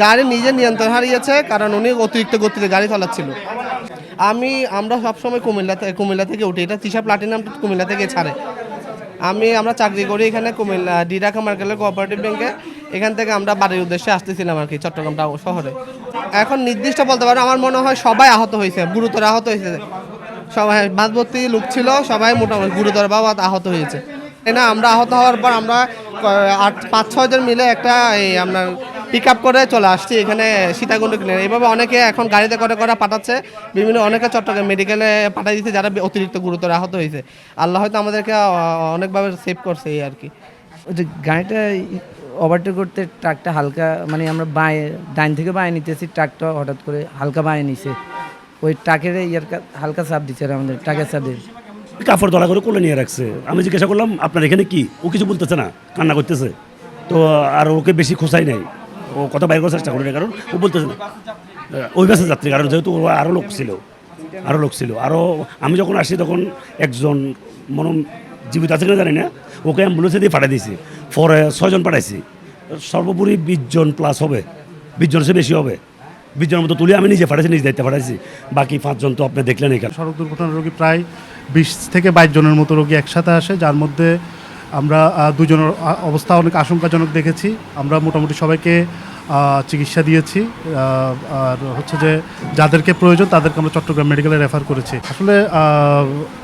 গাড়ি নিজে নিয়ন্ত্রণ হারিয়েছে, কারণ উনি অতিরিক্ত গতিতে গাড়ি চালাচ্ছিল। আমরা সবসময় কুমিল্লা থেকে উঠি, এটা তৃষা প্লাটিনাম কুমিল্লা থেকে ছাড়ে। আমরা চাকরি করি এখানে কুমিল্লা ঢাকা মার্কেটের কোঅপারেটিভ ব্যাংকে। এখান থেকে আমরা বাড়ির উদ্দেশ্যে আসতেছিলাম আর কি, চট্টগ্রাম শহরে। এখন নির্দিষ্ট বলতে পারো, আমার মনে হয় সবাই আহত হয়েছে, গুরুতর আহত হয়েছে। সবাই বাদবর্তী লোক ছিল, সবাই মোটামুটি গুরুতর বা আহত হয়েছে। না, আমরা আহত হওয়ার পর আমরা 5-6 জন মিলে একটা আপনার পিক আপ করে চলে আসছি এখানে সীতাকুণ্ড ক্লিনিক। এইভাবে অনেকে এখন গাড়িতে করে পাঠাচ্ছে, অনেকে চট্টগ্রাম মেডিকেলে পাঠিয়ে দিচ্ছে যারা অতিরিক্ত গুরুতর আহত হয়েছে। আল্লাহ হয়তো আমাদেরকে অনেকভাবে সেভ করছে এই আর কি। যে গাড়িটা ওভারটেক করতে ট্রাকটা হালকা, মানে আমরা ডাইন থেকে বাঁয়ে নিতেছি, ট্রাকটা হঠাৎ করে হালকা বাঁয়ে নিছে। ওই ট্রাকের হালকা চাপ দিচ্ছে, আমাদের ট্রাকের চাপ দিয়ে কাপড় দলা করে কোলে নিয়ে রাখছে। আমি জিজ্ঞাসা করলাম আপনার এখানে কি, ও কিছু বলতেছে না, কান্না করতেছে। তো আর ওকে বেশি খোঁচাই নাই, ও কথা বাইর করার চেষ্টা করে, কারণ ও বলতেছে না ওই বাসে যাত্রী, কারণ যেহেতু আরও লোক ছিল। আরও আমি যখন আসি তখন একজন জীবিত আছে কিনা জানি না, ওকে অ্যাম্বুলেন্সে দিয়ে পাঠিয়ে দিয়েছি। পরে 6 জন পাঠাইছি, সর্বোপরি 20 জন প্লাস হবে, 20 জনের চেয়ে বেশি হবে। 20 জনের মতো তুলে আমি নিজে পাঠাইছি, নিজ দায়িত্বে পাঠাইছি। বাকি 5 জন তো আপনি দেখলেন এখানে। সড়ক দুর্ঘটনার রোগী প্রায় 20 থেকে 22 জনের মতো রোগী একসাথে আসে, যার মধ্যে আমরা 2 জনের অবস্থা অনেক আশঙ্কাজনক দেখেছি। আমরা মোটামুটি সবাইকে চিকিৎসা দিয়েছি। আর হচ্ছে যে যাদেরকে প্রয়োজন তাদেরকে আমরা চট্টগ্রাম মেডিকেলে রেফার করেছি। আসলে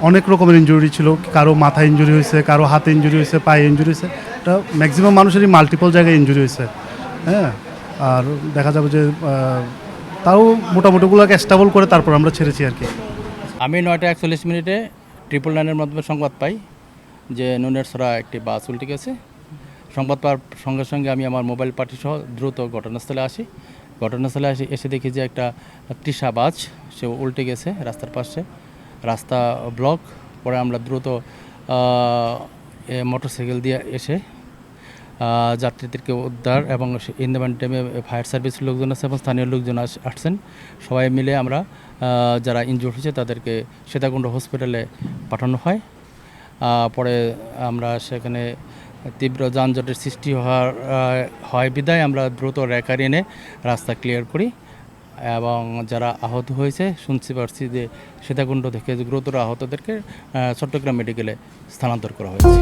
অনেক রকমের ইনজুরি ছিল, কারো মাথা ইনজুরি হয়েছে, কারো হাতে ইনজুরি হয়েছে, পায়ে ইনজুরি হয়েছে। এটা ম্যাক্সিমাম মানুষেরই মাল্টিপল জায়গায় ইনজুরি হয়েছে। হ্যাঁ, আর দেখা যাবে যে তাও মোটামুটিগুলোকে স্টেবল করে তারপর আমরা ছেড়েছি আর কি। আমি 9:41 999-এর মাধ্যমে সংবাদ পাই যে নুনেরছড়া একটি বাস উল্টে গেছে। সংবাদ পাওয়ার সঙ্গে সঙ্গে আমি আমার মোবাইল পার্টি সহ দ্রুত ঘটনাস্থলে আসি। এসে দেখি যে একটা তৃষা বাস সে উল্টে গেছে রাস্তার পাশে, রাস্তা ব্লক। পরে আমরা দ্রুত মোটরসাইকেল দিয়ে এসে যাত্রীদেরকে উদ্ধার এবং ইন দ্য টাইমে ফায়ার সার্ভিস লোকজন আছে এবং স্থানীয় লোকজন আসছেন। সবাই মিলে আমরা যারা ইনজুর্ড হয়েছে তাদেরকে সীতাকুণ্ড হসপিটালে পাঠানো হয়। পরে আমরা সেখানে তীব্র যানজটের সৃষ্টি হয় বিধায় আমরা দ্রুত রেকার এনে রাস্তা ক্লিয়ার করি এবং যারা আহত হয়েছে শুনতে পারছি যে সীতাকুণ্ড থেকে গুরুতর আহতদেরকে চট্টগ্রাম মেডিকেলে স্থানান্তর করা হয়েছে।